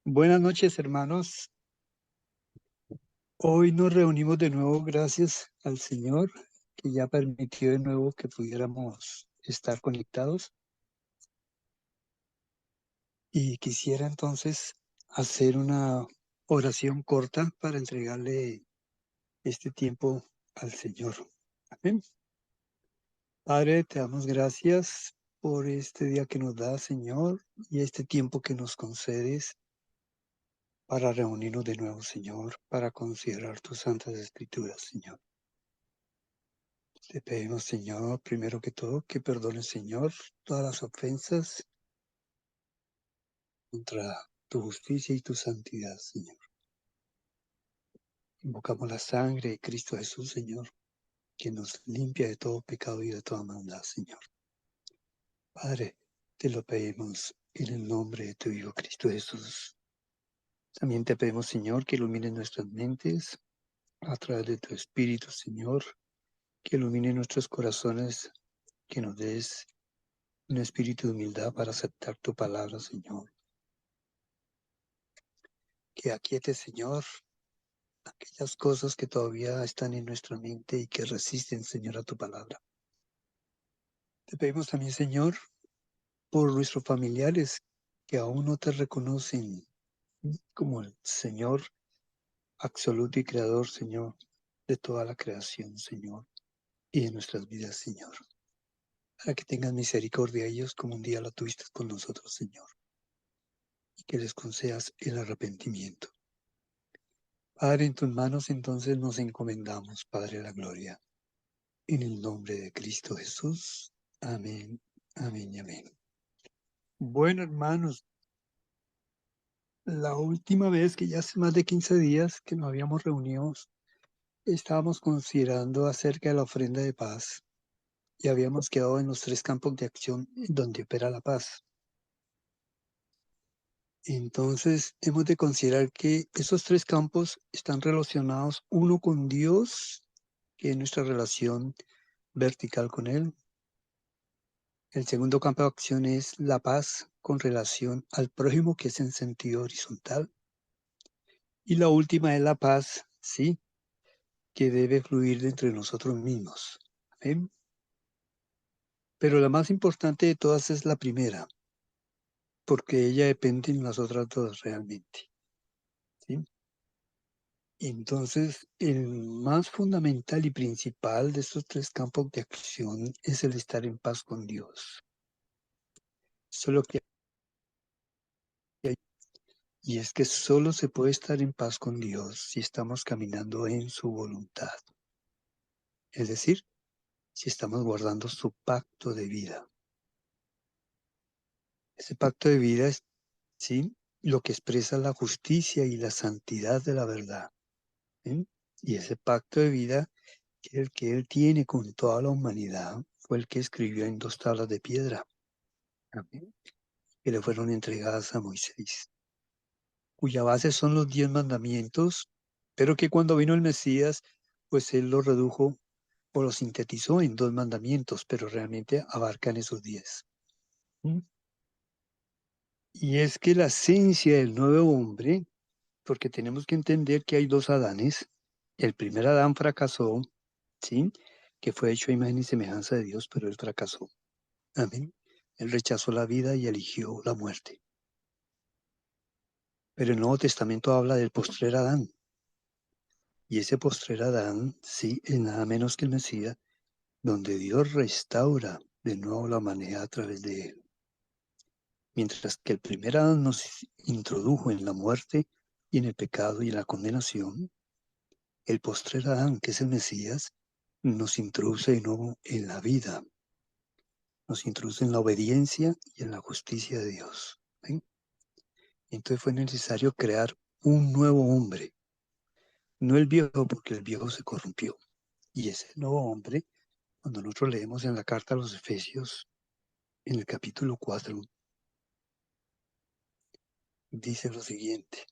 Buenas noches, hermanos. Hoy nos reunimos de nuevo gracias al Señor que ya permitió de nuevo que pudiéramos estar conectados. Y quisiera entonces hacer una oración corta para entregarle este tiempo al Señor. Amén. Padre, te damos gracias por este día que nos da, Señor, y este tiempo que nos concedes para reunirnos de nuevo, Señor, para considerar tus santas escrituras, Señor. Te pedimos, Señor, primero que todo, que perdones, Señor, todas las ofensas contra tu justicia y tu santidad, Señor. Invocamos la sangre de Cristo Jesús, Señor, que nos limpia de todo pecado y de toda maldad, Señor. Padre, te lo pedimos en el nombre de tu Hijo Cristo Jesús. También te pedimos, Señor, que ilumines nuestras mentes a través de tu Espíritu, Señor, que ilumine nuestros corazones, que nos des un espíritu de humildad para aceptar tu palabra, Señor. Que aquiete, Señor, aquellas cosas que todavía están en nuestra mente y que resisten, Señor, a tu palabra. Te pedimos también, Señor, por nuestros familiares que aún no te reconocen como el Señor absoluto y creador, Señor, de toda la creación, Señor, y de nuestras vidas, Señor. Para que tengas misericordia de ellos como un día la tuviste con nosotros, Señor, y que les concedas el arrepentimiento. Padre, en tus manos entonces nos encomendamos, Padre de la gloria. En el nombre de Cristo Jesús. Amén, amén y amén. Bueno, hermanos, la última vez que ya hace más de 15 días que nos habíamos reunido, estábamos considerando acerca de la ofrenda de paz y habíamos quedado en los 3 campos de acción donde opera la paz. Entonces, hemos de considerar que esos 3 campos están relacionados uno con Dios, que es nuestra relación vertical con Él. El segundo campo de acción es la paz con relación al prójimo, que es en sentido horizontal. Y la última es la paz, sí, que debe fluir de entre nosotros mismos. ¿Amén? Pero la más importante de todas es la primera, porque ella depende de las otras dos realmente. ¿Sí? Entonces, el más fundamental y principal de estos 3 campos de acción es el estar en paz con Dios. Solo que Y es que solo se puede estar en paz con Dios si estamos caminando en su voluntad. Es decir, si estamos guardando su pacto de vida. Ese pacto de vida es, ¿sí?, lo que expresa la justicia y la santidad de la verdad. ¿Sí? Y ese pacto de vida, que es el que Él tiene con toda la humanidad, fue el que escribió en 2 tablas de piedra. Amén. Que le fueron entregadas a Moisés, cuya base son los 10 mandamientos, pero que cuando vino el Mesías, pues Él lo redujo o lo sintetizó en 2 mandamientos, pero realmente abarcan esos 10. ¿Mm? Y es que la esencia del nuevo hombre, porque tenemos que entender que hay 2 Adanes. El primer Adán fracasó, ¿sí?, que fue hecho a imagen y semejanza de Dios, pero él fracasó. Amén. Él rechazó la vida y eligió la muerte. Pero el Nuevo Testamento habla del postrer Adán. Y ese postrer Adán, sí, es nada menos que el Mesías, donde Dios restaura de nuevo la humanidad a través de él. Mientras que el primer Adán nos introdujo en la muerte y en el pecado y en la condenación, el postrer Adán, que es el Mesías, nos introduce de nuevo en la vida, nos introduce en la obediencia y en la justicia de Dios. ¿Ven? Entonces fue necesario crear un nuevo hombre, no el viejo, porque el viejo se corrompió. Y ese nuevo hombre, cuando nosotros leemos en la carta a los Efesios, en el capítulo 4, dice lo siguiente: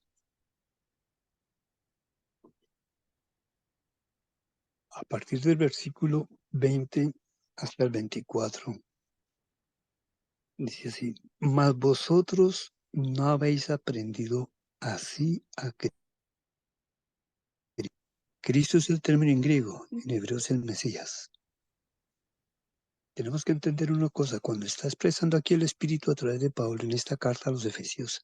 a partir del versículo 20 hasta el 24, dice así: mas vosotros no habéis aprendido así a Cristo. Cristo es el término en griego, en hebreo es el Mesías. Tenemos que entender una cosa, cuando está expresando aquí el Espíritu a través de Pablo en esta carta a los Efesios,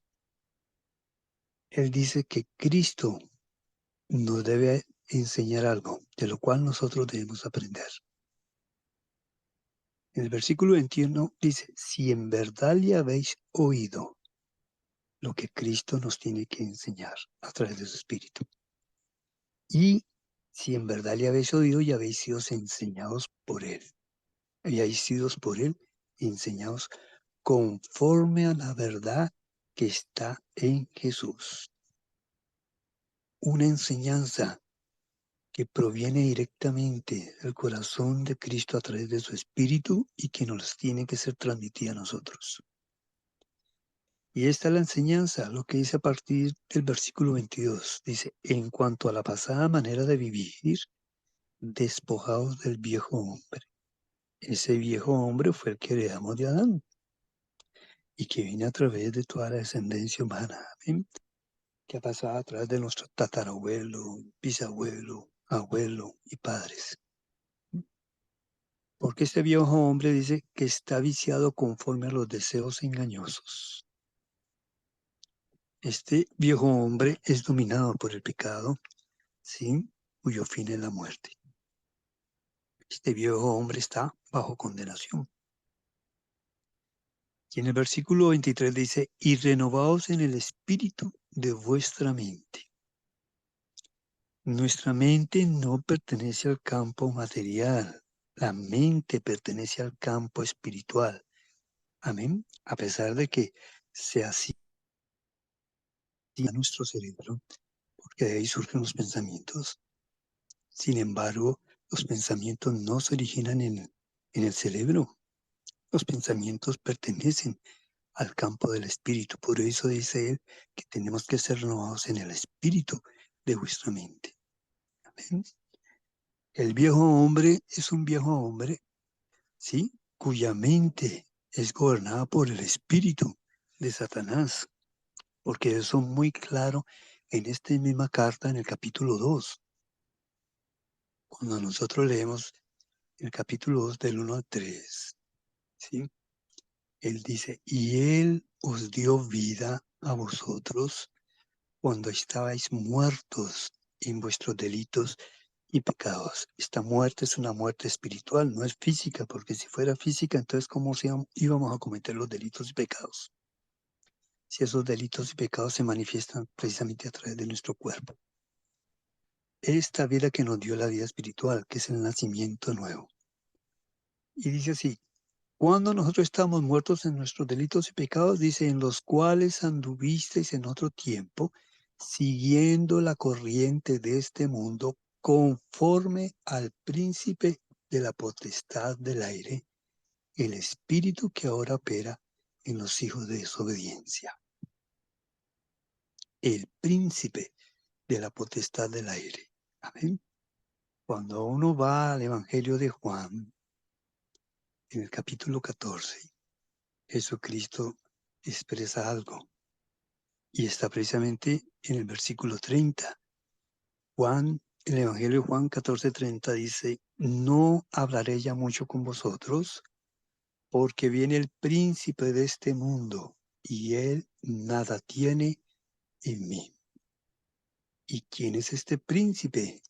él dice que Cristo nos debe enseñar algo, de lo cual nosotros debemos aprender. En el versículo 21 dice, si en verdad le habéis oído lo que Cristo nos tiene que enseñar a través de su Espíritu. Y si en verdad le habéis oído y habéis sido enseñados por Él. Habéis sido por Él enseñados conforme a la verdad que está en Jesús. Una enseñanza que proviene directamente del corazón de Cristo a través de su Espíritu y que nos tiene que ser transmitida a nosotros. Y esta es la enseñanza, lo que dice a partir del versículo 22. Dice, en cuanto a la pasada manera de vivir, despojados del viejo hombre. Ese viejo hombre fue el que heredamos de Adán y que viene a través de toda la descendencia humana. ¿Amén? Que ha pasado a través de nuestro tatarabuelo, bisabuelo, abuelo y padres. Porque este viejo hombre dice que está viciado conforme a los deseos engañosos. Este viejo hombre es dominado por el pecado, ¿sí? Cuyo fin es la muerte. Este viejo hombre está bajo condenación. Y en el versículo 23 dice, y renovaos en el espíritu de vuestra mente. Nuestra mente no pertenece al campo material, la mente pertenece al campo espiritual. Amén. A pesar de que se así a nuestro cerebro, porque de ahí surgen los pensamientos. Sin embargo, los pensamientos no se originan en el cerebro. Los pensamientos pertenecen al campo del espíritu. Por eso dice él que tenemos que ser renovados en el espíritu de vuestra mente. Amén. El viejo hombre es un viejo hombre, ¿sí? Cuya mente es gobernada por el espíritu de Satanás. Porque eso es muy claro en esta misma carta, en el capítulo 2. Cuando nosotros leemos el capítulo 2 del 1 al 3, ¿sí? Él dice, y Él os dio vida a vosotros cuando estabais muertos en vuestros delitos y pecados. Esta muerte es una muerte espiritual, no es física, porque si fuera física, entonces ¿cómo íbamos a cometer los delitos y pecados? Si esos delitos y pecados se manifiestan precisamente a través de nuestro cuerpo. Esta vida que nos dio la vida espiritual, que es el nacimiento nuevo. Y dice así, cuando nosotros estamos muertos en nuestros delitos y pecados, dice, en los cuales anduvisteis en otro tiempo, siguiendo la corriente de este mundo, conforme al príncipe de la potestad del aire, el espíritu que ahora opera en los hijos de desobediencia. El príncipe de la potestad del aire. Amén. Cuando uno va al Evangelio de Juan, en el capítulo 14, Jesucristo expresa algo. Y está precisamente en el versículo 30. El Evangelio de Juan 14:30 dice, no hablaré ya mucho con vosotros, porque viene el príncipe de este mundo, y él nada tiene en mí. ¿Y quién es este príncipe?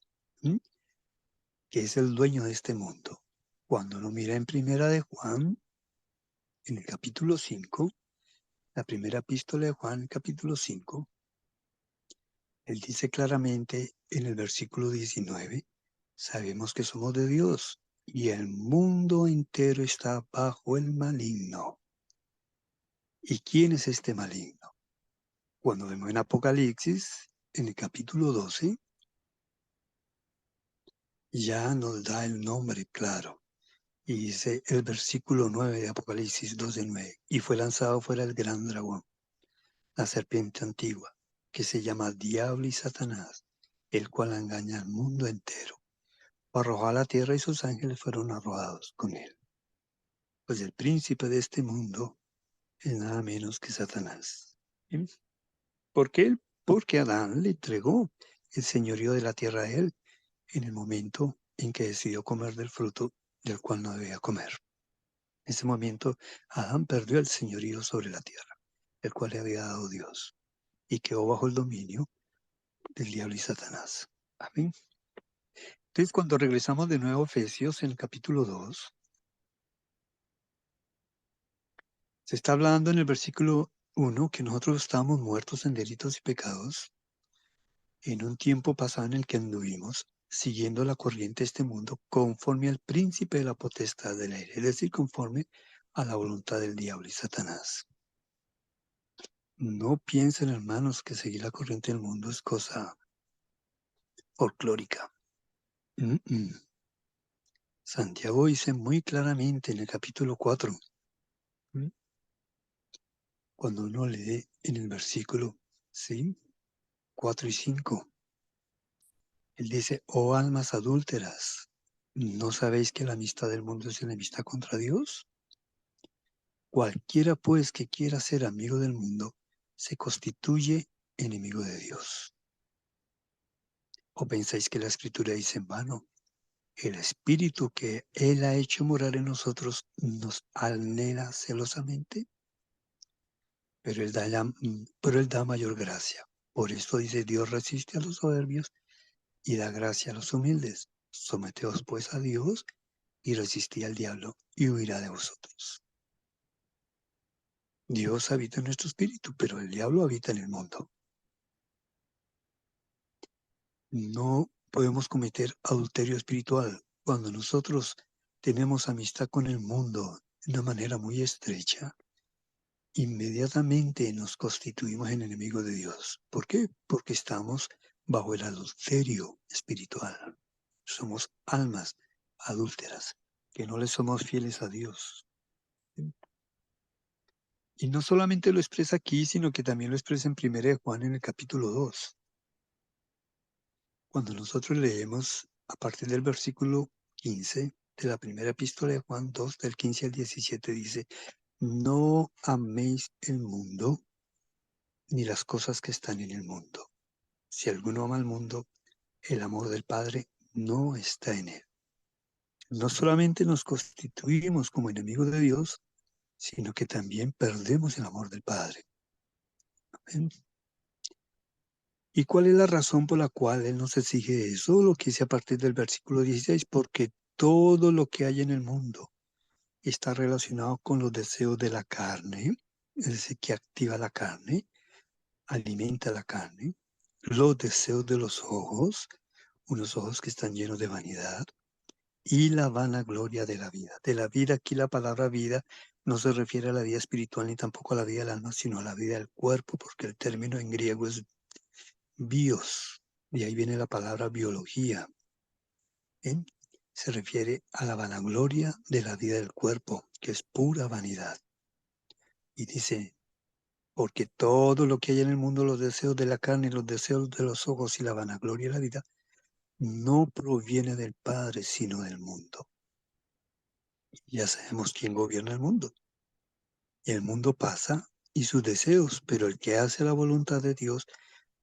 ¿Mm? Que es el dueño de este mundo. Cuando uno mira en primera de Juan, en el capítulo 5, la primera epístola de Juan, capítulo 5, él dice claramente en el versículo 19, sabemos que somos de Dios y el mundo entero está bajo el maligno. ¿Y quién es este maligno? Cuando vemos en Apocalipsis, en el capítulo 12, ya nos da el nombre claro. Y dice el versículo 9 de Apocalipsis 12:9, y fue lanzado fuera el gran dragón, la serpiente antigua, que se llama Diablo y Satanás, el cual engaña al mundo entero. Arrojó a la tierra y sus ángeles fueron arrojados con él. Pues el príncipe de este mundo es nada menos que Satanás. ¿Sí? ¿Por qué? porque Adán le entregó el señorío de la tierra a él en el momento en que decidió comer del fruto del cual no debía comer. En ese momento, Adán perdió el señorío sobre la tierra, el cual le había dado Dios, y quedó bajo el dominio del diablo y Satanás. Amén. Entonces, cuando regresamos de nuevo a Efesios, en el capítulo 2, se está hablando en el versículo 1 que nosotros estábamos muertos en delitos y pecados en un tiempo pasado en el que anduvimos siguiendo la corriente de este mundo conforme al príncipe de la potestad del aire, es decir, conforme a la voluntad del diablo y Satanás. No piensen, hermanos, que seguir la corriente del mundo es cosa folclórica. Santiago dice muy claramente en el capítulo 4, cuando uno lee en el versículo 4 y 5, él dice, oh almas adúlteras, ¿no sabéis que la amistad del mundo es enemistad contra Dios? Cualquiera pues que quiera ser amigo del mundo se constituye enemigo de Dios. ¿O pensáis que la Escritura dice en vano? El Espíritu que Él ha hecho morar en nosotros nos anhela celosamente, pero Él da mayor gracia. Por esto dice, Dios resiste a los soberbios y da gracia a los humildes. Someteos pues a Dios y resistid al diablo y huirá de vosotros. Dios habita en nuestro espíritu, pero el diablo habita en el mundo. No podemos cometer adulterio espiritual. Cuando nosotros tenemos amistad con el mundo de una manera muy estrecha, inmediatamente nos constituimos en enemigos de Dios. ¿Por qué? Porque estamos bajo el adulterio espiritual. Somos almas adúlteras, que no le somos fieles a Dios. Y no solamente lo expresa aquí, sino que también lo expresa en 1 Juan en el capítulo 2. Cuando nosotros leemos a partir del versículo 15 de la primera epístola de Juan 2, del 15 al 17, dice, no améis el mundo ni las cosas que están en el mundo. Si alguno ama al mundo, el amor del Padre no está en él. No solamente nos constituimos como enemigos de Dios, sino que también perdemos el amor del Padre. ¿Ven? ¿Y cuál es la razón por la cual Él nos exige eso? Lo que dice a partir del versículo 16, porque todo lo que hay en el mundo está relacionado con los deseos de la carne, es decir, que activa la carne, alimenta la carne, los deseos de los ojos, unos ojos que están llenos de vanidad, y la vanagloria de la vida. De la vida, aquí la palabra vida no se refiere a la vida espiritual ni tampoco a la vida del alma, sino a la vida del cuerpo, porque el término en griego es bios, de ahí viene la palabra biología. ¿Eh? Se refiere a la vanagloria de la vida del cuerpo, que es pura vanidad. Y dice, porque todo lo que hay en el mundo, los deseos de la carne, los deseos de los ojos y la vanagloria de la vida, no proviene del Padre, sino del mundo. Ya sabemos quién gobierna el mundo. Y el mundo pasa y sus deseos, pero el que hace la voluntad de Dios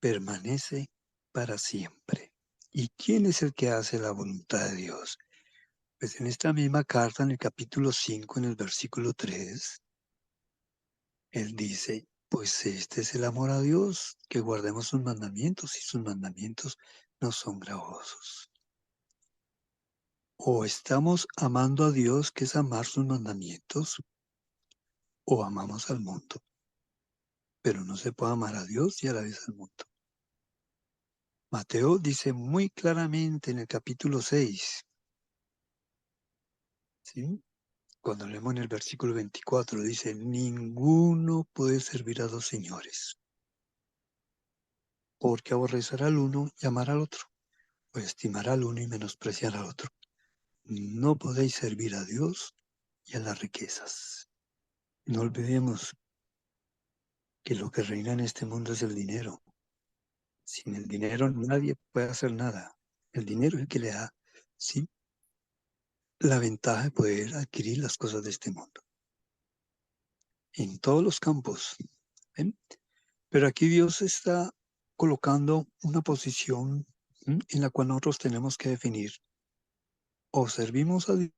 permanece para siempre. ¿Y quién es el que hace la voluntad de Dios? Pues en esta misma carta, en el capítulo 5, en el versículo 3, él dice, pues este es el amor a Dios, que guardemos sus mandamientos, y sus mandamientos no son gravosos. O estamos amando a Dios, que es amar sus mandamientos, o amamos al mundo. Pero no se puede amar a Dios y a la vez al mundo. Mateo dice muy claramente en el capítulo 6, ¿sí? Cuando leemos en el versículo 24, dice, ninguno puede servir a dos señores, porque aborrecerá al uno y amar al otro, o estimará al uno y menospreciar al otro. No podéis servir a Dios y a las riquezas. No olvidemos que lo que reina en este mundo es el dinero. Sin el dinero nadie puede hacer nada. El dinero es el que le da, ¿sí?, la ventaja de poder adquirir las cosas de este mundo. En todos los campos. ¿Ven? Pero aquí Dios está colocando una posición en la cual nosotros tenemos que definir o servimos a Dios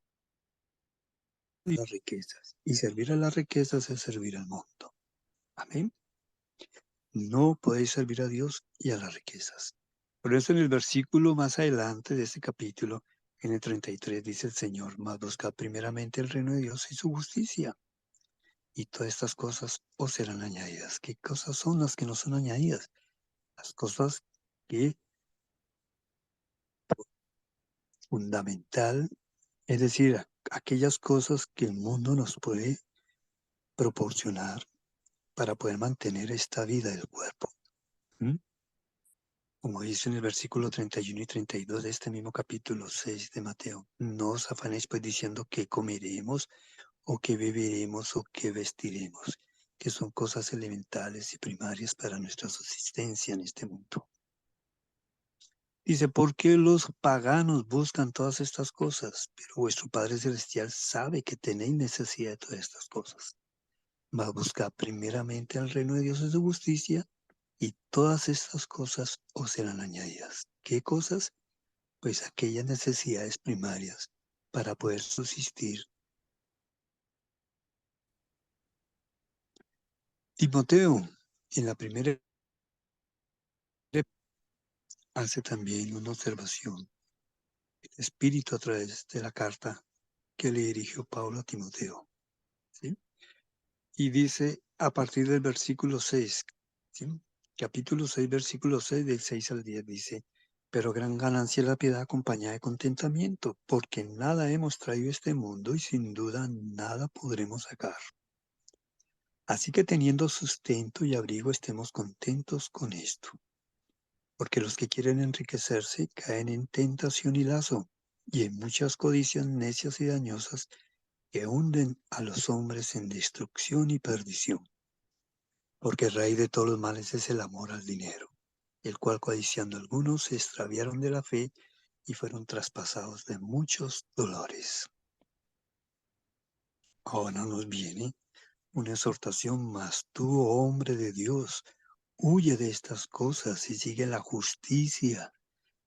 y las riquezas. Y servir a las riquezas es servir al mundo. Amén. No podéis servir a Dios y a las riquezas. Por eso en el versículo más adelante de este capítulo, en el 33, dice el Señor, mas buscad primeramente el reino de Dios y su justicia, y todas estas cosas os serán añadidas. ¿Qué cosas son las que no son añadidas? Las cosas que fundamental, es decir, aquellas cosas que el mundo nos puede proporcionar para poder mantener esta vida del cuerpo. ¿Mm? Como dice en el versículo 31 y 32 de este mismo capítulo 6 de Mateo, no os afanéis pues diciendo qué comeremos o qué beberemos o qué vestiremos, que son cosas elementales y primarias para nuestra subsistencia en este mundo. Dice, ¿por qué los paganos buscan todas estas cosas? Pero vuestro Padre Celestial sabe que tenéis necesidad de todas estas cosas. Mas buscad primeramente al reino de Dios y su justicia, y todas estas cosas os serán añadidas. ¿Qué cosas? Pues aquellas necesidades primarias para poder subsistir. Timoteo, en la primera hace también una observación. El Espíritu a través de la carta que le dirigió Pablo a Timoteo. ¿Sí? Y dice a partir del versículo 6, ¿sí? Capítulo 6, versículo 6, del 6 al 10, dice, pero gran ganancia es la piedad acompañada de contentamiento, porque nada hemos traído a este mundo y sin duda nada podremos sacar. Así que teniendo sustento y abrigo estemos contentos con esto, porque los que quieren enriquecerse caen en tentación y lazo, y en muchas codicias necias y dañosas que hunden a los hombres en destrucción y perdición. Porque el raíz de todos los males es el amor al dinero, el cual codiciando algunos se extraviaron de la fe y fueron traspasados de muchos dolores. Ahora nos viene una exhortación más. Tú, oh hombre de Dios, huye de estas cosas y sigue la justicia,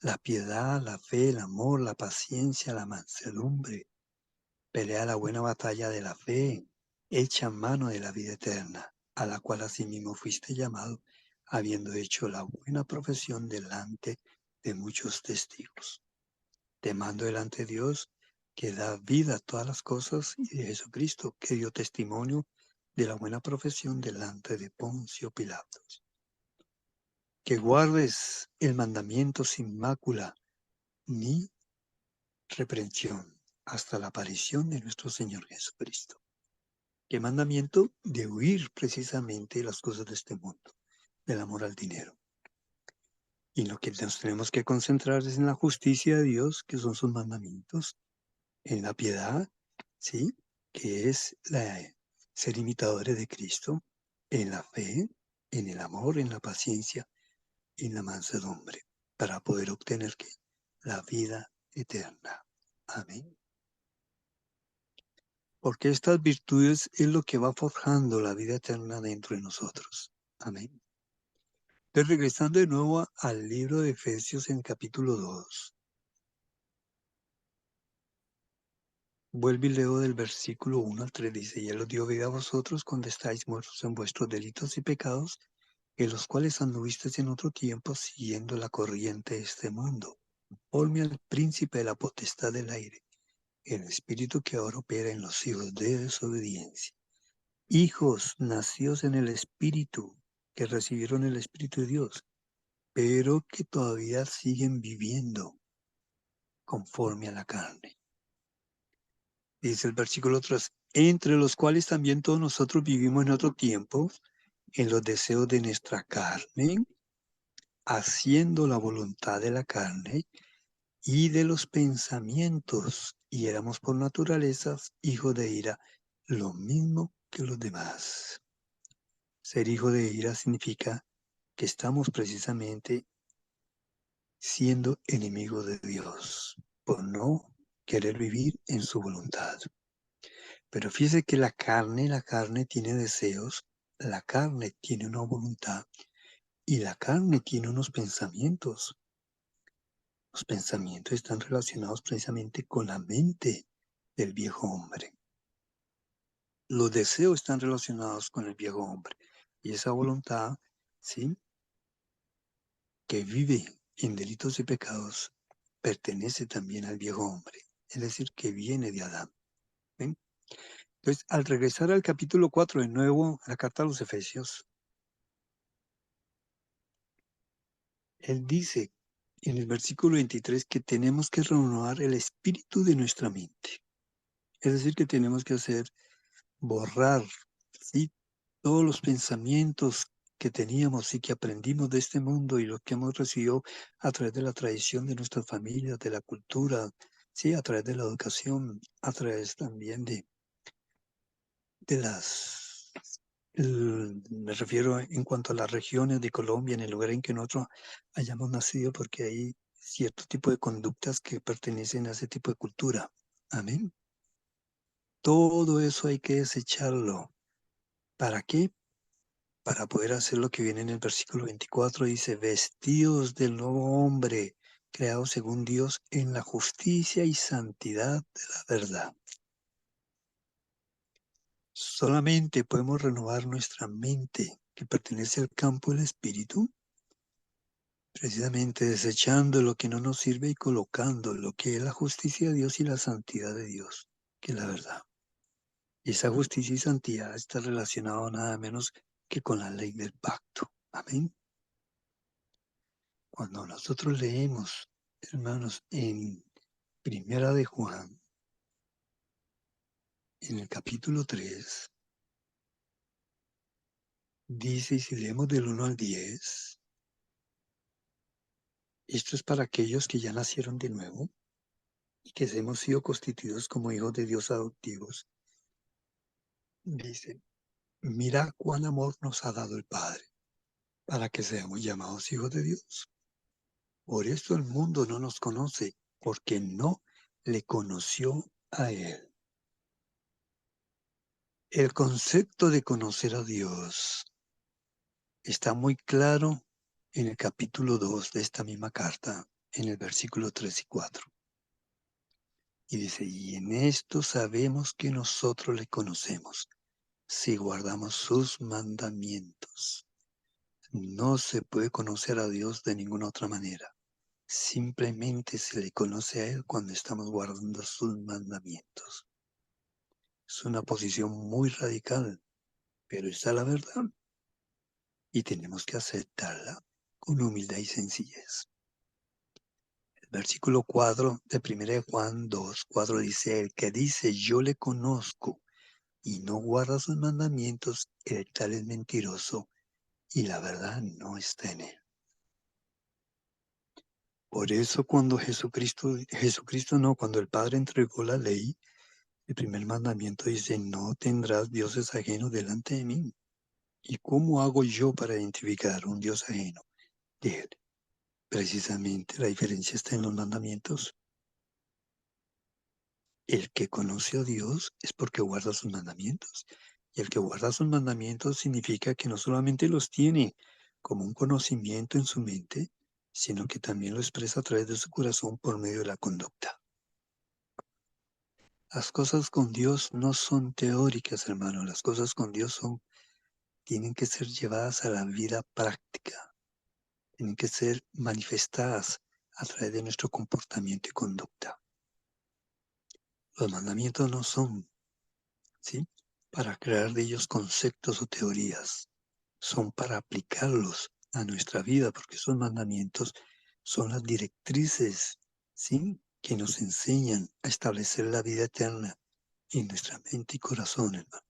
la piedad, la fe, el amor, la paciencia, la mansedumbre. Pelea la buena batalla de la fe, echa mano de la vida eterna, a la cual asimismo fuiste llamado, habiendo hecho la buena profesión delante de muchos testigos. Te mando delante de Dios, que da vida a todas las cosas, y de Jesucristo, que dio testimonio de la buena profesión delante de Poncio Pilatos. Que guardes el mandamiento sin mácula ni reprensión hasta la aparición de nuestro Señor Jesucristo. ¿Qué mandamiento? De huir precisamente de las cosas de este mundo, del amor al dinero. Y lo que nos tenemos que concentrar es en la justicia de Dios, que son sus mandamientos, en la piedad, ¿sí? Que es ser imitadores de Cristo, en la fe, en el amor, en la paciencia y en la mansedumbre, para poder obtener ¿qué? La vida eterna. Amén. Porque estas virtudes es lo que va forjando la vida eterna dentro de nosotros. Amén. Entonces, regresando de nuevo al libro de Efesios en capítulo 2, vuelvo y leo del versículo 1 al 3, dice, y Él os dio vida a vosotros cuando estáis muertos en vuestros delitos y pecados, en los cuales anduvisteis en otro tiempo siguiendo la corriente de este mundo, conforme al príncipe de la potestad del aire, el espíritu que ahora opera en los hijos de desobediencia. Hijos nacidos en el espíritu, que recibieron el espíritu de Dios, pero que todavía siguen viviendo conforme a la carne. Dice el versículo 3, entre los cuales también todos nosotros vivimos en otro tiempo, en los deseos de nuestra carne, haciendo la voluntad de la carne y de los pensamientos, y éramos por naturaleza hijos de ira, lo mismo que los demás. Ser hijo de ira significa que estamos precisamente siendo enemigos de Dios por no querer vivir en su voluntad. Pero fíjese que la carne tiene deseos, la carne tiene una voluntad, Y la carne tiene unos pensamientos. Los pensamientos están relacionados precisamente con la mente del viejo hombre. Los deseos están relacionados con el viejo hombre. Y esa voluntad, ¿sí?, que vive en delitos y pecados, pertenece también al viejo hombre. Es decir, que viene de Adán. ¿Ven? Entonces, al regresar al capítulo 4 de nuevo, a la carta a los Efesios, él dice en el versículo 23 que tenemos que renovar el espíritu de nuestra mente. Es decir, que tenemos que borrar, ¿sí?, todos los pensamientos que teníamos y que aprendimos de este mundo y lo que hemos recibido a través de la tradición de nuestras familias, de la cultura, ¿sí?, a través de la educación, a través también de las... me refiero en cuanto a las regiones de Colombia, en el lugar en que nosotros hayamos nacido, porque hay cierto tipo de conductas que pertenecen a ese tipo de cultura. Amén. Todo eso hay que desecharlo. ¿Para qué? Para poder hacer lo que viene en el versículo 24, dice, vestidos del nuevo hombre, creado según Dios en la justicia y santidad de la verdad. Solamente podemos renovar nuestra mente, que pertenece al campo del espíritu, precisamente desechando lo que no nos sirve y colocando lo que es la justicia de Dios y la santidad de Dios, que es la verdad. Y esa justicia y santidad está relacionado nada menos que con la ley del pacto. Amén. Cuando nosotros leemos, hermanos, en Primera de Juan, en el capítulo 3, dice, y si leemos del 1 al 10, esto es para aquellos que ya nacieron de nuevo y que hemos sido constituidos como hijos de Dios adoptivos. Dice, mira cuán amor nos ha dado el Padre para que seamos llamados hijos de Dios. Por esto el mundo no nos conoce, porque no le conoció a Él. El concepto de conocer a Dios está muy claro en el capítulo 2 de esta misma carta, en el versículo 3 y 4. Y dice, y en esto sabemos que nosotros le conocemos, si guardamos sus mandamientos. No se puede conocer a Dios de ninguna otra manera. Simplemente se le conoce a Él cuando estamos guardando sus mandamientos. Es una posición muy radical, pero está la verdad. Y tenemos que aceptarla con humildad y sencillez. El versículo 4 de 1 de Juan 2, 4 dice, el que dice yo le conozco y no guarda sus mandamientos, el tal es mentiroso y la verdad no está en él. Por eso cuando cuando el Padre entregó la ley, el primer mandamiento dice, no tendrás dioses ajenos delante de mí. ¿Y cómo hago yo para identificar un Dios ajeno de él? Precisamente la diferencia está en los mandamientos. El que conoce a Dios es porque guarda sus mandamientos. Y el que guarda sus mandamientos significa que no solamente los tiene como un conocimiento en su mente, sino que también lo expresa a través de su corazón por medio de la conducta. Las cosas con Dios no son teóricas, hermano. Las cosas con Dios tienen que ser llevadas a la vida práctica. Tienen que ser manifestadas a través de nuestro comportamiento y conducta. Los mandamientos no son, ¿sí?, para crear de ellos conceptos o teorías. Son para aplicarlos a nuestra vida, porque esos mandamientos son las directrices, ¿sí?, que nos enseñan a establecer la vida eterna en nuestra mente y corazón, hermano.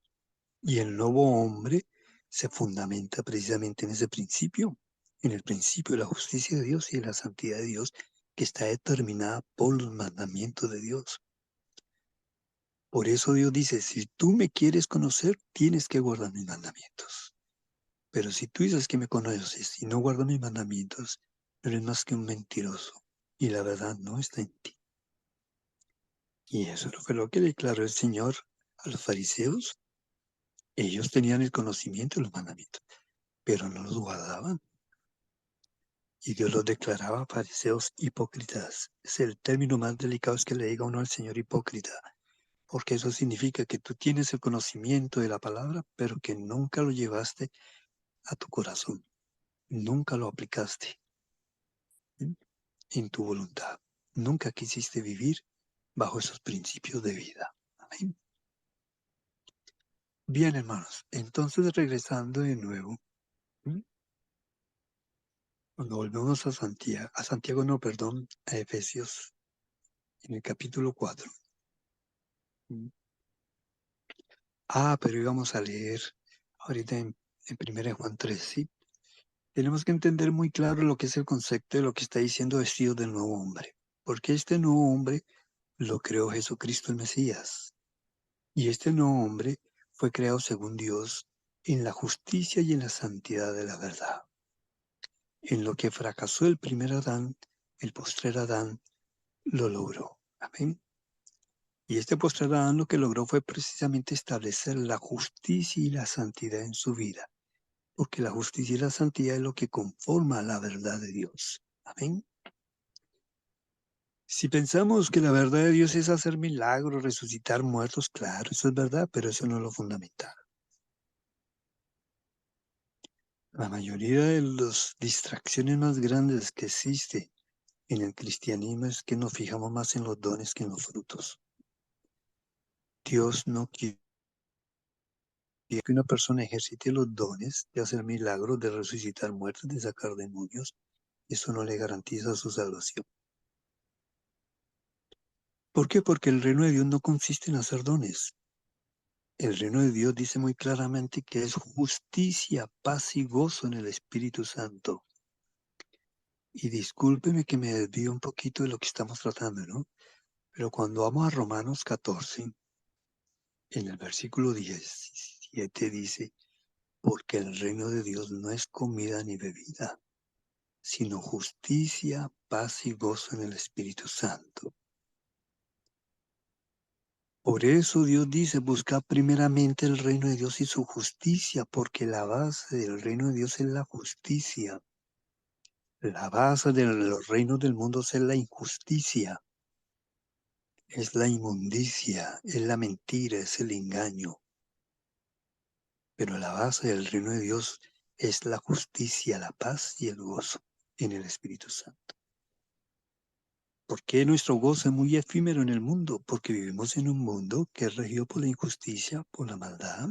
Y el nuevo hombre se fundamenta precisamente en ese principio, en el principio de la justicia de Dios y de la santidad de Dios, que está determinada por los mandamientos de Dios. Por eso Dios dice, si tú me quieres conocer, tienes que guardar mis mandamientos. Pero si tú dices que me conoces y no guardas mis mandamientos, no eres más que un mentiroso y la verdad no está en ti. Y eso fue lo que declaró el Señor a los fariseos. Ellos tenían el conocimiento de los mandamientos, pero no los guardaban. Y Dios los declaraba fariseos hipócritas. Es el término más delicado es que le diga uno al Señor hipócrita, porque eso significa que tú tienes el conocimiento de la palabra, pero que nunca lo llevaste a tu corazón, nunca lo aplicaste, ¿sí?, en tu voluntad. Nunca quisiste vivir bajo esos principios de vida. Amén. Bien, hermanos, entonces regresando de nuevo, ¿sí?, cuando volvemos a Santiago no, perdón, a Efesios, en el capítulo 4. ¿Sí? Pero íbamos a leer ahorita en 1 Juan 3, ¿sí? Tenemos que entender muy claro lo que es el concepto de lo que está diciendo vestido del nuevo hombre, porque este nuevo hombre lo creó Jesucristo el Mesías, y este nuevo hombre fue creado según Dios en la justicia y en la santidad de la verdad. En lo que fracasó el primer Adán, el postrer Adán lo logró. Amén. Y este postrer Adán lo que logró fue precisamente establecer la justicia y la santidad en su vida, porque la justicia y la santidad es lo que conforma la verdad de Dios. Amén. Si pensamos que la verdad de Dios es hacer milagros, resucitar muertos, claro, eso es verdad, pero eso no es lo fundamental. La mayoría de las distracciones más grandes que existe en el cristianismo es que nos fijamos más en los dones que en los frutos. Dios no quiere que una persona ejercite los dones de hacer milagros, de resucitar muertos, de sacar demonios. Eso no le garantiza su salvación. ¿Por qué? Porque el reino de Dios no consiste en hacer dones. El reino de Dios dice muy claramente que es justicia, paz y gozo en el Espíritu Santo. Y discúlpeme que me desvío un poquito de lo que estamos tratando, ¿no? Pero cuando vamos a Romanos 14, en el versículo 17 dice, porque el reino de Dios no es comida ni bebida, sino justicia, paz y gozo en el Espíritu Santo. Por eso Dios dice, buscad primeramente el reino de Dios y su justicia, porque la base del reino de Dios es la justicia. La base de los reinos del mundo es la injusticia, es la inmundicia, es la mentira, es el engaño. Pero la base del reino de Dios es la justicia, la paz y el gozo en el Espíritu Santo. ¿Por qué nuestro gozo es muy efímero en el mundo? Porque vivimos en un mundo que es regido por la injusticia, por la maldad.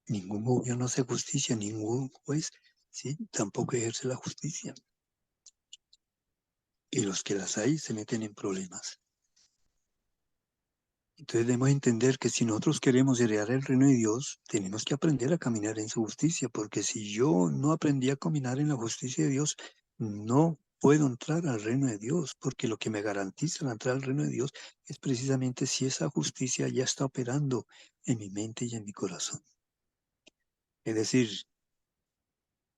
Ningún gobierno hace justicia, ningún juez, ¿sí?, tampoco ejerce la justicia. Y los que las hay se meten en problemas. Entonces debemos entender que si nosotros queremos heredar el reino de Dios, tenemos que aprender a caminar en su justicia, porque si yo no aprendí a caminar en la justicia de Dios, no puedo entrar al reino de Dios, porque lo que me garantiza la entrada al reino de Dios es precisamente si esa justicia ya está operando en mi mente y en mi corazón. Es decir,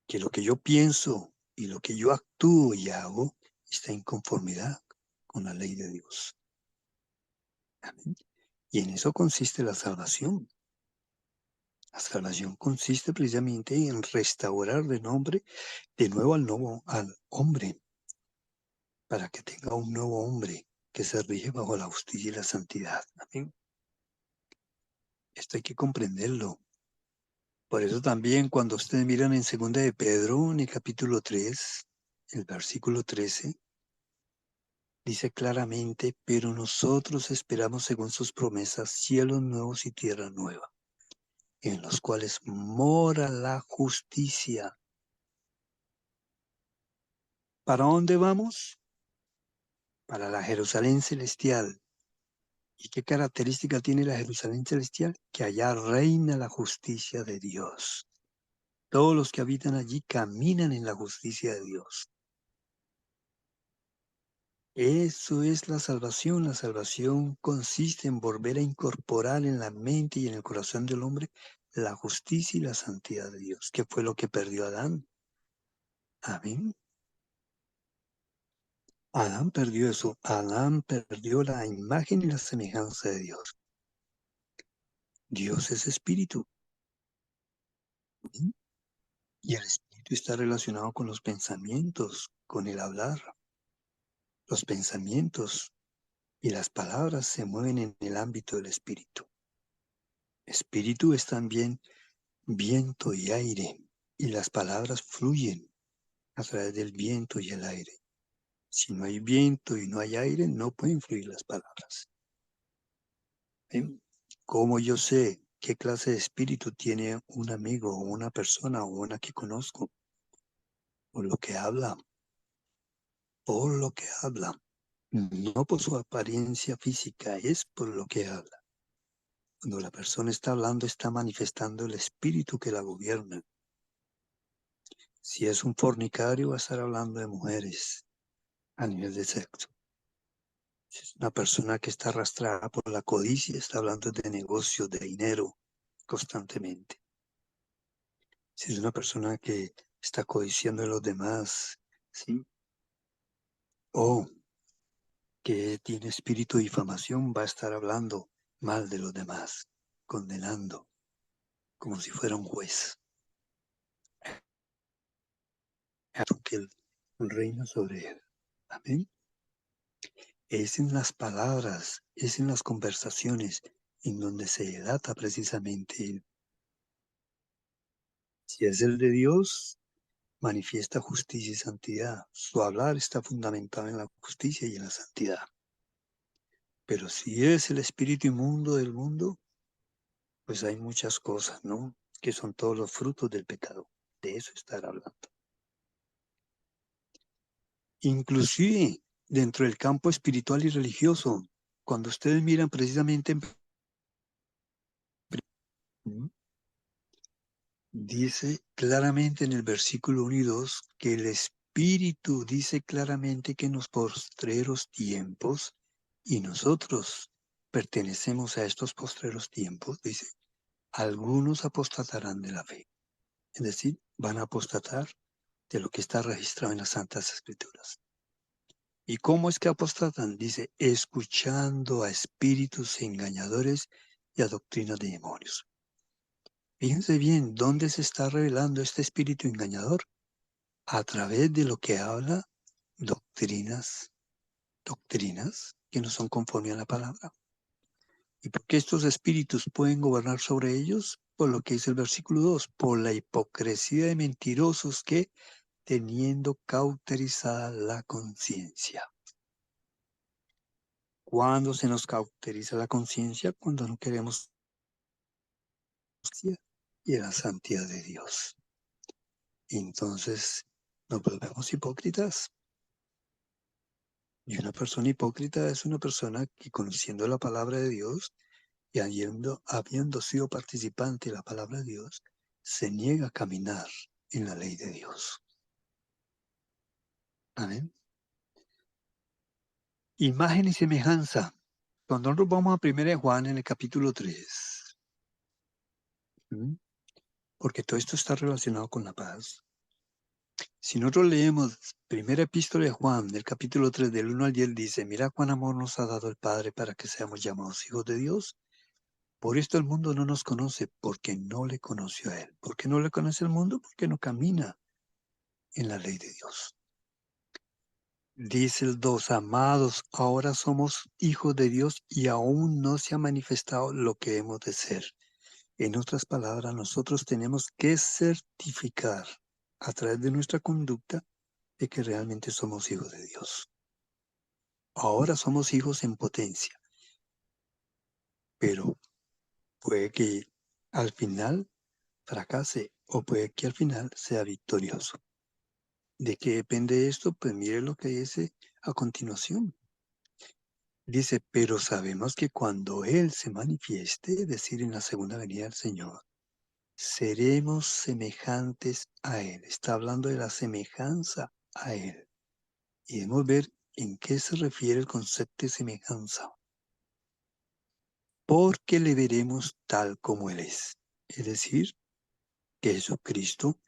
que lo que yo pienso y lo que yo actúo y hago está en conformidad con la ley de Dios. Amén. Y en eso consiste la salvación. La salvación consiste precisamente en restaurar de nuevo al hombre, para que tenga un nuevo hombre que se rige bajo la justicia y la santidad. Amén. Esto hay que comprenderlo. Por eso también cuando ustedes miran en 2 de Pedro, en el capítulo 3, el versículo 13, dice claramente, pero nosotros esperamos según sus promesas cielos nuevos y tierra nueva, en los cuales mora la justicia. ¿Para dónde vamos? Para la Jerusalén celestial. ¿Y qué característica tiene la Jerusalén celestial? Que allá reina la justicia de Dios. Todos los que habitan allí caminan en la justicia de Dios. Eso es la salvación. La salvación consiste en volver a incorporar en la mente y en el corazón del hombre la justicia y la santidad de Dios, que fue lo que perdió Adán. Amén. Adán perdió eso. Adán perdió la imagen y la semejanza de Dios. Dios es espíritu. ¿Sí? Y el espíritu espíritu está relacionado con los pensamientos, con el hablar. Los pensamientos y las palabras se mueven en el ámbito del espíritu. Espíritu es también viento y aire, y las palabras fluyen a través del viento y el aire. Si no hay viento y no hay aire, no pueden fluir las palabras. ¿Ven? ¿Cómo yo sé qué clase de espíritu tiene un amigo o una persona o una que conozco? Por lo que habla, por lo que habla. No por su apariencia física, es por lo que habla. Cuando la persona está hablando, está manifestando el espíritu que la gobierna. Si es un fornicario, va a estar hablando de mujeres a nivel de sexo. Si es una persona que está arrastrada por la codicia, está hablando de negocios, de dinero, constantemente. Si es una persona que está codiciando a los demás, ¿sí? O que tiene espíritu de difamación, va a estar hablando mal de los demás, condenando, como si fuera un juez. Aunque el reino sobre él. Amén. Es en las palabras, es en las conversaciones en donde se delata precisamente. Si es el de Dios, manifiesta justicia y santidad. Su hablar está fundamentado en la justicia y en la santidad. Pero si es el espíritu inmundo del mundo, pues hay muchas cosas, ¿no? Que son todos los frutos del pecado. De eso estar hablando. Inclusive dentro del campo espiritual y religioso, cuando ustedes miran precisamente dice claramente en el versículo 1 y 2 que el Espíritu dice claramente que en los postreros tiempos, y nosotros pertenecemos a estos postreros tiempos, dice, algunos apostatarán de la fe. Es decir, van a apostatar de lo que está registrado en las Santas Escrituras. ¿Y cómo es que apostatan? Dice, escuchando a espíritus engañadores y a doctrinas de demonios. Fíjense bien, ¿dónde se está revelando este espíritu engañador? A través de lo que habla doctrinas que no son conforme a la palabra. ¿Y por qué estos espíritus pueden gobernar sobre ellos? Por lo que dice el versículo 2, por la hipocresía de mentirosos que, teniendo cauterizada la conciencia. ¿Cuándo se nos cauteriza la conciencia? Cuando no queremos y la santidad de Dios. Entonces nos volvemos hipócritas. Y una persona hipócrita es una persona que, conociendo la palabra de Dios y habiendo sido participante de la palabra de Dios, se niega a caminar en la ley de Dios. Amén. Imagen y semejanza. Cuando nosotros vamos a 1 Juan en el capítulo 3, porque todo esto está relacionado con la paz. Si nosotros leemos primera epístola de Juan, del capítulo 3, del 1 al 10, dice, mira cuán amor nos ha dado el Padre para que seamos llamados hijos de Dios. Por esto el mundo no nos conoce, porque no le conoció a Él. ¿Por qué no le conoce el mundo? Porque no camina en la ley de Dios. Dice el 2, amados, ahora somos hijos de Dios y aún no se ha manifestado lo que hemos de ser. En otras palabras, nosotros tenemos que certificar a través de nuestra conducta de que realmente somos hijos de Dios. Ahora somos hijos en potencia, pero puede que al final fracase o puede que al final sea victorioso. ¿De qué depende esto? Pues mire lo que dice a continuación. Dice, pero sabemos que cuando Él se manifieste, es decir, en la segunda venida del Señor, seremos semejantes a Él. Está hablando de la semejanza a Él. Y debemos ver en qué se refiere el concepto de semejanza. Porque le veremos tal como Él es. Es decir, que Jesucristo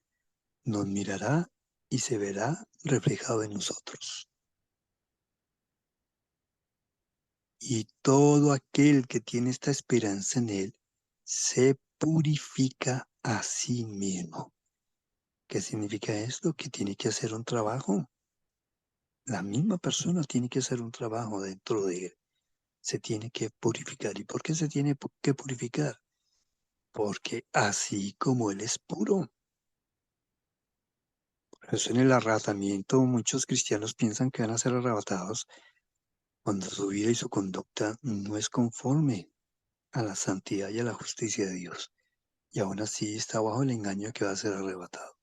nos mirará y se verá reflejado en nosotros. Y todo aquel que tiene esta esperanza en Él se purifica a sí mismo. ¿Qué significa esto? Que tiene que hacer un trabajo. La misma persona tiene que hacer un trabajo dentro de él. Se tiene que purificar. ¿Y por qué se tiene que purificar? Porque así como él es puro. Por eso en el arrebatamiento muchos cristianos piensan que van a ser arrebatados cuando su vida y su conducta no es conforme a la santidad y a la justicia de Dios. Y aún así está bajo el engaño de que va a ser arrebatado.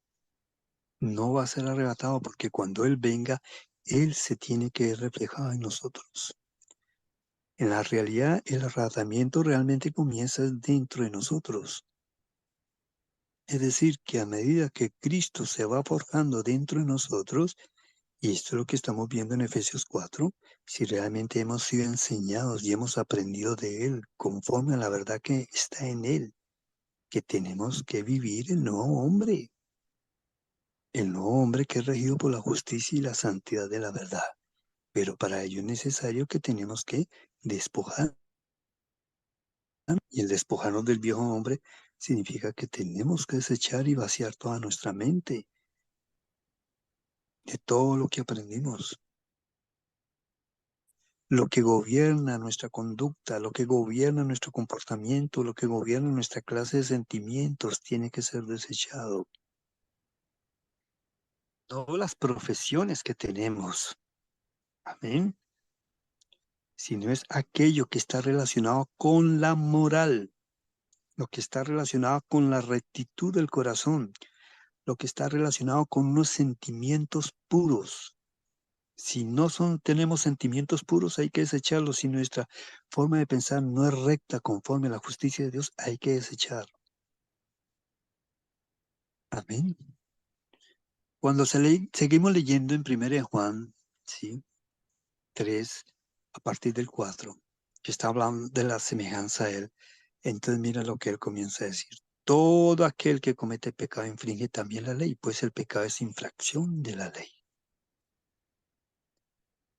No va a ser arrebatado porque cuando Él venga, Él se tiene que ver reflejado en nosotros. En la realidad, el arrebatamiento realmente comienza dentro de nosotros. Es decir, que a medida que Cristo se va forjando dentro de nosotros, y esto es lo que estamos viendo en Efesios 4, si realmente hemos sido enseñados y hemos aprendido de Él conforme a la verdad que está en Él, que tenemos que vivir el nuevo hombre que es regido por la justicia y la santidad de la verdad. Pero para ello es necesario que tenemos que despojar. Y el despojarnos del viejo hombre significa que tenemos que desechar y vaciar toda nuestra mente de todo lo que aprendimos. Lo que gobierna nuestra conducta, lo que gobierna nuestro comportamiento, lo que gobierna nuestra clase de sentimientos tiene que ser desechado. Todas las profesiones que tenemos, amén, sino es aquello que está relacionado con la moral, lo que está relacionado con la rectitud del corazón, lo que está relacionado con unos sentimientos puros. Si no tenemos sentimientos puros, hay que desecharlos. Si nuestra forma de pensar no es recta conforme a la justicia de Dios, hay que desechar. Amén. Cuando seguimos leyendo en 1 Juan, ¿sí? 3, a partir del 4, que está hablando de la semejanza a Él, entonces mira lo que Él comienza a decir. Todo aquel que comete pecado infringe también la ley, pues el pecado es infracción de la ley.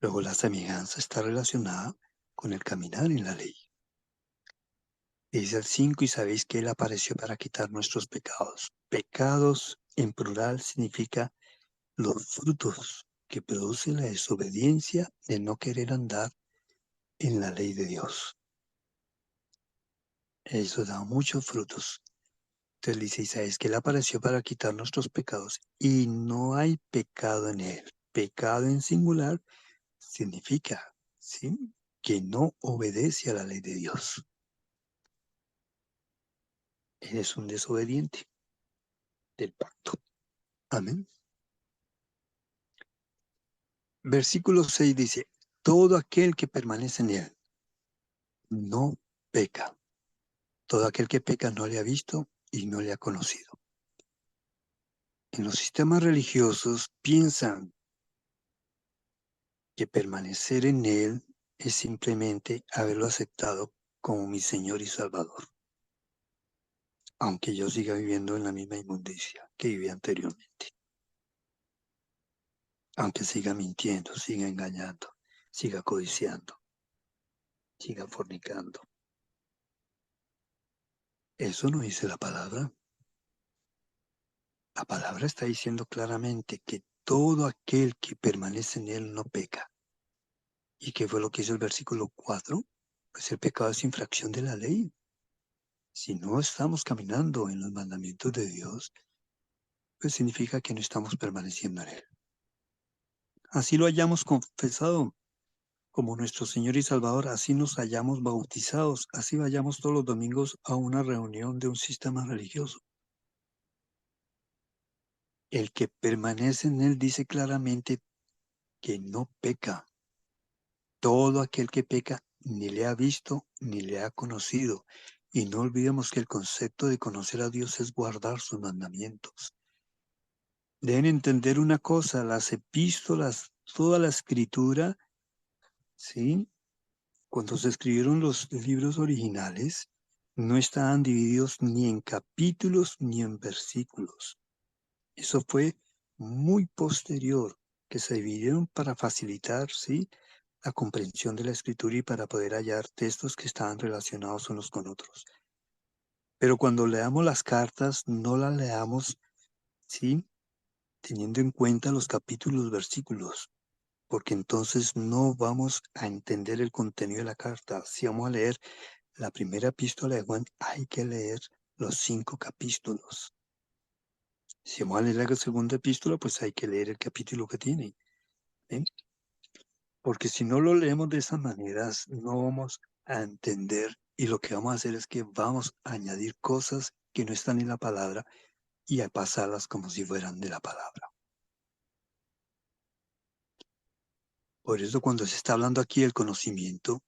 Luego la semejanza está relacionada con el caminar en la ley. Dice el 5, y sabéis que Él apareció para quitar nuestros pecados. Pecados en plural significa los frutos que produce la desobediencia de no querer andar en la ley de Dios. Eso da muchos frutos. Entonces dice, y sabéis que Él apareció para quitar nuestros pecados y no hay pecado en Él. Pecado en singular significa, ¿sí?, que no obedece a la ley de Dios. Él es un desobediente del pacto. Amén. Versículo 6 dice, todo aquel que permanece en Él no peca. Todo aquel que peca no le ha visto y no le ha conocido. En los sistemas religiosos piensan que permanecer en Él es simplemente haberlo aceptado como mi Señor y Salvador, aunque yo siga viviendo en la misma inmundicia que vivía anteriormente, aunque siga mintiendo, siga engañando, siga codiciando, siga fornicando. Eso no dice la palabra. La palabra está diciendo claramente que todo aquel que permanece en Él no peca. ¿Y qué fue lo que hizo el versículo 4? Pues el pecado es infracción de la ley. Si no estamos caminando en los mandamientos de Dios, pues significa que no estamos permaneciendo en Él. Así lo hayamos confesado como nuestro Señor y Salvador, así nos hayamos bautizados, así vayamos todos los domingos a una reunión de un sistema religioso. El que permanece en Él dice claramente que no peca. Todo aquel que peca ni le ha visto ni le ha conocido. Y no olvidemos que el concepto de conocer a Dios es guardar sus mandamientos. Deben entender una cosa, las epístolas, toda la escritura, ¿sí?, cuando se escribieron los libros originales, no estaban divididos ni en capítulos ni en versículos. Eso fue muy posterior, que se dividieron para facilitar, ¿sí?, la comprensión de la escritura y para poder hallar textos que estaban relacionados unos con otros. Pero cuando leamos las cartas, no las leamos, ¿sí?, teniendo en cuenta los capítulos, versículos, porque entonces no vamos a entender el contenido de la carta. Si vamos a leer la primera epístola de Juan, hay que leer los 5 capítulos. Si vamos a leer la segunda epístola, pues hay que leer el capítulo que tiene. ¿Eh? Porque si no lo leemos de esas maneras, no vamos a entender y lo que vamos a hacer es que vamos a añadir cosas que no están en la palabra y a pasarlas como si fueran de la palabra. Por eso cuando se está hablando aquí del conocimiento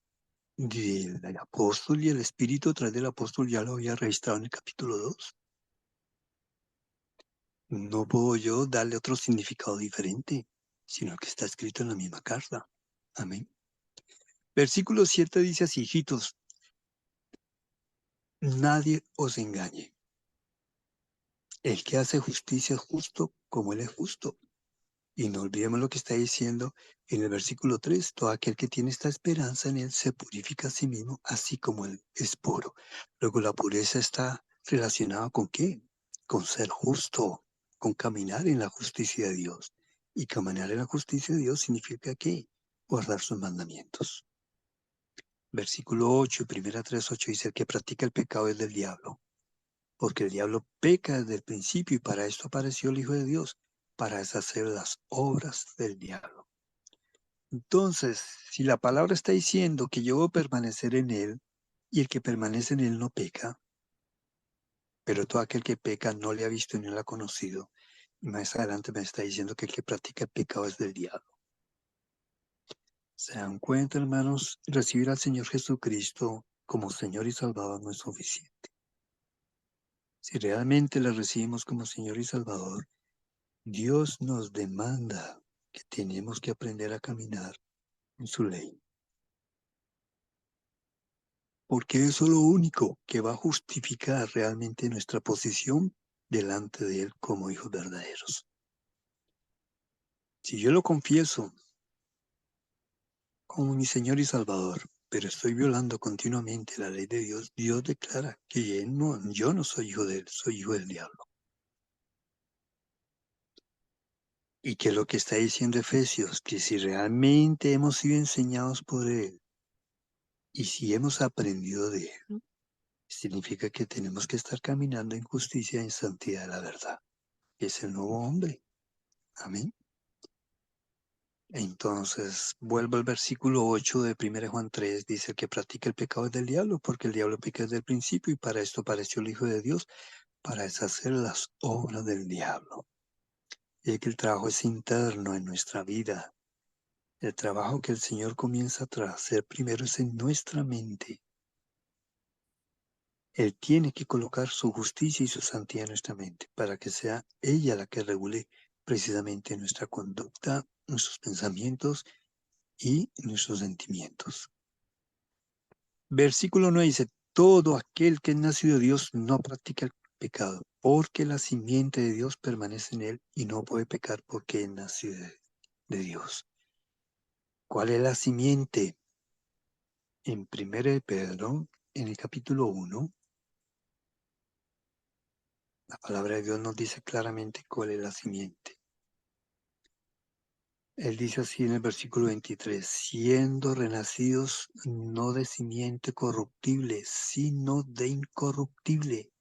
del apóstol y el espíritu tras del apóstol, ya lo había registrado en el capítulo 2. No puedo yo darle otro significado diferente, sino el que está escrito en la misma carta. Amén. Versículo 7 dice así: hijitos, nadie os engañe. El que hace justicia es justo como él es justo. Y no olvidemos lo que está diciendo en el versículo 3. Todo aquel que tiene esta esperanza en él se purifica a sí mismo, así como él es puro. Luego la pureza está relacionada ¿con qué? Con ser justo, con caminar en la justicia de Dios. Y caminar en la justicia de Dios significa ¿qué? Guardar sus mandamientos. Versículo 8, primera 3:8 dice: el que practica el pecado es del diablo, porque el diablo peca desde el principio y para esto apareció el Hijo de Dios, para deshacer las obras del diablo. Entonces, si la palabra está diciendo que yo voy a permanecer en él y el que permanece en él no peca, pero todo aquel que peca no le ha visto ni lo ha conocido, y más adelante me está diciendo que el que practica el pecado es del diablo. ¿Se dan cuenta, hermanos? Recibir al Señor Jesucristo como Señor y Salvador no es suficiente. Si realmente le recibimos como Señor y Salvador, Dios nos demanda que tenemos que aprender a caminar en su ley. Porque eso es lo único que va a justificar realmente nuestra posición delante de Él como hijos verdaderos. Si yo lo confieso como mi Señor y Salvador, pero estoy violando continuamente la ley de Dios, Dios declara que yo no soy hijo de Él, soy hijo del diablo. Y que lo que está diciendo Efesios, que si realmente hemos sido enseñados por Él y si hemos aprendido de Él, significa que tenemos que estar caminando en justicia y en santidad de la verdad. Es el nuevo hombre. Amén. Entonces, vuelvo al versículo 8 de 1 Juan 3, dice: el que practica el pecado es del diablo, porque el diablo peca desde el principio, y para esto apareció el Hijo de Dios, para deshacer las obras del diablo. Y que el trabajo es interno en nuestra vida. El trabajo que el Señor comienza a hacer primero es en nuestra mente. Él tiene que colocar su justicia y su santidad en nuestra mente, para que sea ella la que regule precisamente nuestra conducta, nuestros pensamientos y nuestros sentimientos. Versículo 9 dice: todo aquel que es nacido de Dios no practica el pecado, porque la simiente de Dios permanece en él y no puede pecar porque es nacido de Dios. ¿Cuál es la simiente? En 1 de Pedro, en el capítulo 1, la palabra de Dios nos dice claramente cuál es la simiente. Él dice así en el versículo 23: siendo renacidos no de simiente corruptible, sino de incorruptible,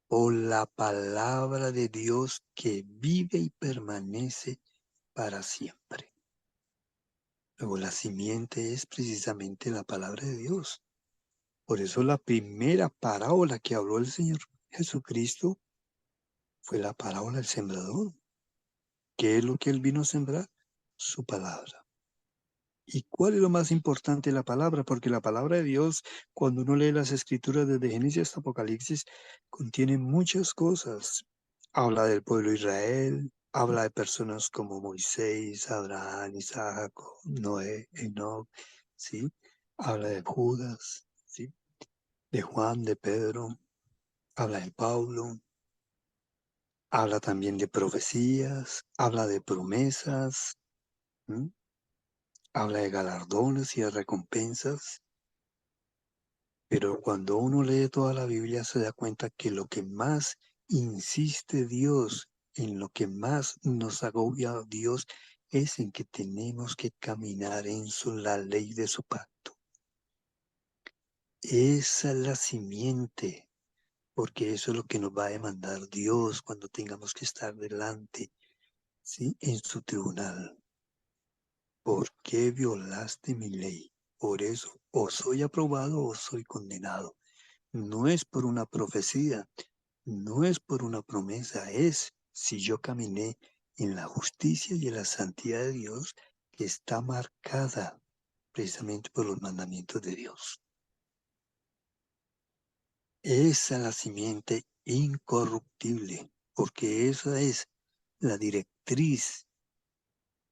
por la palabra de Dios que vive y permanece para siempre. Luego la simiente es precisamente la palabra de Dios. Por eso la primera parábola que habló el Señor Jesucristo fue la parábola del sembrador. ¿Qué es lo que él vino a sembrar? Su palabra. ¿Y cuál es lo más importante de la palabra? Porque la palabra de Dios, cuando uno lee las escrituras desde Génesis hasta Apocalipsis, contiene muchas cosas. Habla del pueblo de Israel, habla de personas como Moisés, Abraham, Isaac, Jacob, Noé, Enoch, ¿sí? Habla de Judas, ¿sí? De Juan, de Pedro, habla de Pablo, habla también de profecías, habla de promesas, ¿m? Habla de galardones y de recompensas. Pero cuando uno lee toda la Biblia se da cuenta que lo que más insiste Dios en lo que más nos agobia a Dios es en que tenemos que caminar en la ley de su pacto. Esa es la simiente, porque eso es lo que nos va a demandar Dios cuando tengamos que estar delante, ¿sí?, en su tribunal. ¿Por qué violaste mi ley? Por eso, o soy aprobado o soy condenado. No es por una profecía, no es por una promesa, es si yo caminé en la justicia y en la santidad de Dios, que está marcada precisamente por los mandamientos de Dios. Esa es la simiente incorruptible, porque esa es la directriz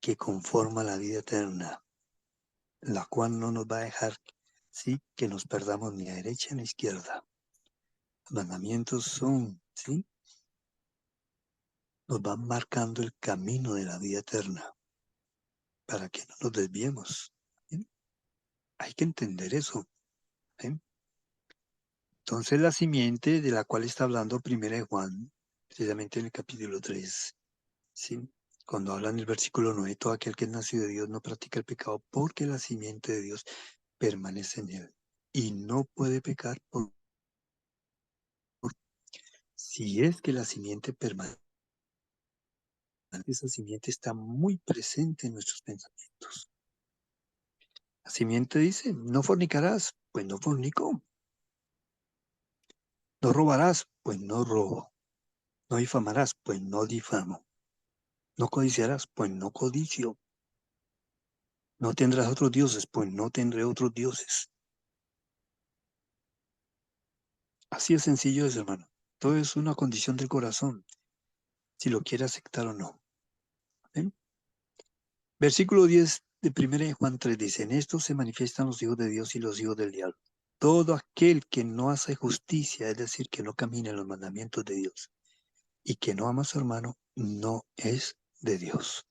que conforma la vida eterna, la cual no nos va a dejar, sí, que nos perdamos ni a derecha ni a izquierda. Los mandamientos son, sí, nos van marcando el camino de la vida eterna para que no nos desviemos. ¿Sí? Hay que entender eso. ¿Sí? Entonces la simiente de la cual está hablando Primera de Juan, precisamente en el capítulo 3, ¿sí?, cuando habla en el versículo 9, todo aquel que es nacido de Dios no practica el pecado porque la simiente de Dios permanece en él y no puede pecar si es que la simiente permanece. Esa simiente está muy presente en nuestros pensamientos. La simiente dice, no fornicarás, pues no fornico. No robarás, pues no robo. No difamarás, pues no difamo. No codiciarás, pues no codicio. No tendrás otros dioses, pues no tendré otros dioses. Así de sencillo es, hermano. Todo es una condición del corazón, si lo quiere aceptar o no. ¿Eh? Versículo 10 de 1 de Juan 3 dice, en esto se manifiestan los hijos de Dios y los hijos del diablo. Todo aquel que no hace justicia, es decir, que no camina en los mandamientos de Dios y que no ama a su hermano, no es de Dios.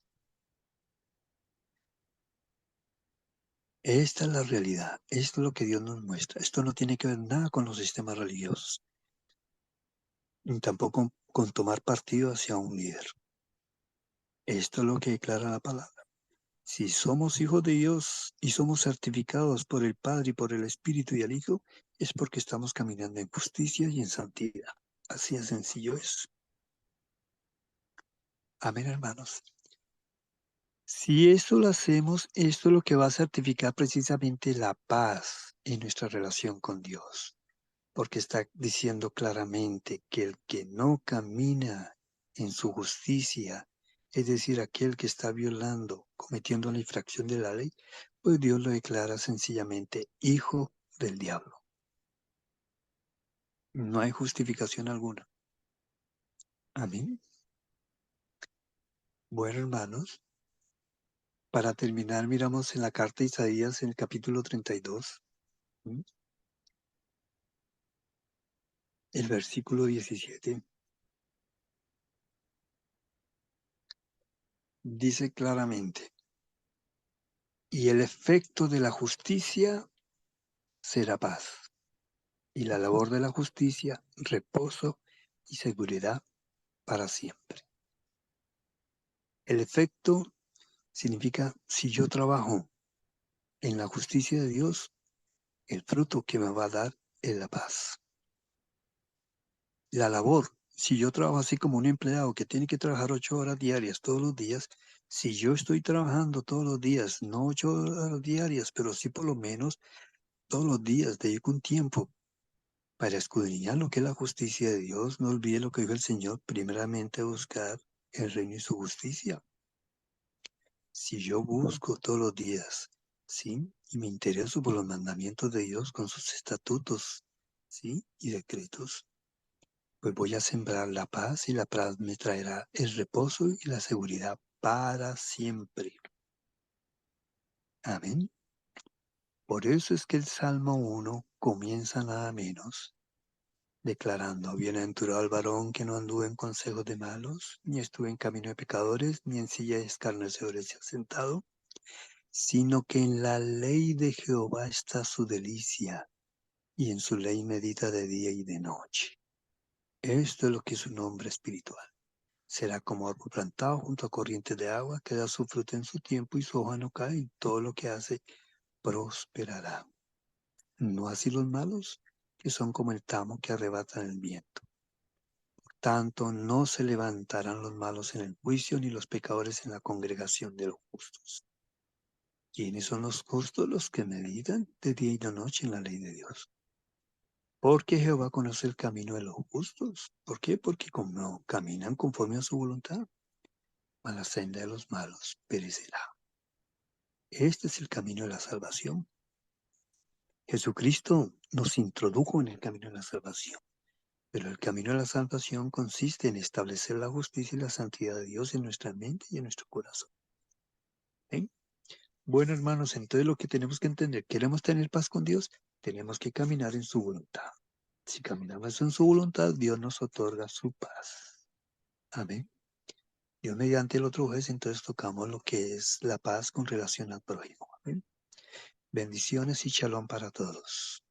Esta es la realidad, esto es lo que Dios nos muestra. Esto no tiene que ver nada con los sistemas religiosos, ni tampoco con tomar partido hacia un líder. Esto es lo que declara la palabra. Si somos hijos de Dios y somos certificados por el Padre y por el Espíritu y el Hijo, es porque estamos caminando en justicia y en santidad. Así de sencillo es. Amén, hermanos. Si esto lo hacemos, esto es lo que va a certificar precisamente la paz en nuestra relación con Dios. Porque está diciendo claramente que el que no camina en su justicia, es decir, aquel que está violando, cometiendo la infracción de la ley, pues Dios lo declara sencillamente hijo del diablo. No hay justificación alguna. Amén. Bueno, hermanos, para terminar, miramos en la carta de Isaías en el capítulo 32, ¿sí?, el versículo 17. Dice claramente, y el efecto de la justicia será paz, y la labor de la justicia, reposo y seguridad para siempre. El efecto significa, si yo trabajo en la justicia de Dios, el fruto que me va a dar es la paz. La labor, si yo trabajo así como un empleado que tiene que trabajar 8 horas diarias todos los días, si yo estoy trabajando todos los días, no 8 horas diarias, pero sí por lo menos todos los días, dedico un tiempo para escudriñar lo que es la justicia de Dios. No olvide lo que dijo el Señor, primeramente buscar el reino y su justicia. Si yo busco todos los días, ¿sí?, y me intereso por los mandamientos de Dios con sus estatutos, ¿sí?, y decretos, pues voy a sembrar la paz y la paz me traerá el reposo y la seguridad para siempre. Amén. Por eso es que el Salmo 1 comienza nada menos declarando, bienaventurado el varón que no anduvo en consejos de malos, ni estuvo en camino de pecadores, ni en silla de escarnecedores se ha sentado, sino que en la ley de Jehová está su delicia, y en su ley medita de día y de noche. Esto es lo que es un hombre espiritual. Será como árbol plantado junto a corrientes de agua, que da su fruto en su tiempo y su hoja no cae, y todo lo que hace prosperará. No así los malos, que son como el tamo que arrebatan el viento. Por tanto, no se levantarán los malos en el juicio, ni los pecadores en la congregación de los justos. ¿Quiénes son los justos? Los que meditan de día y de noche en la ley de Dios. Porque Jehová conoce el camino de los justos. ¿Por qué? Porque como caminan conforme a su voluntad, a la senda de los malos perecerá. Este es el camino de la salvación. Jesucristo nos introdujo en el camino de la salvación. Pero el camino de la salvación consiste en establecer la justicia y la santidad de Dios en nuestra mente y en nuestro corazón. ¿Eh? Bueno, hermanos, entonces lo que tenemos que entender, queremos tener paz con Dios, tenemos que caminar en su voluntad. Si caminamos en su voluntad, Dios nos otorga su paz. Amén. Dios mediante el otro juez, entonces tocamos lo que es la paz con relación al prójimo. Amén. Bendiciones y shalom para todos.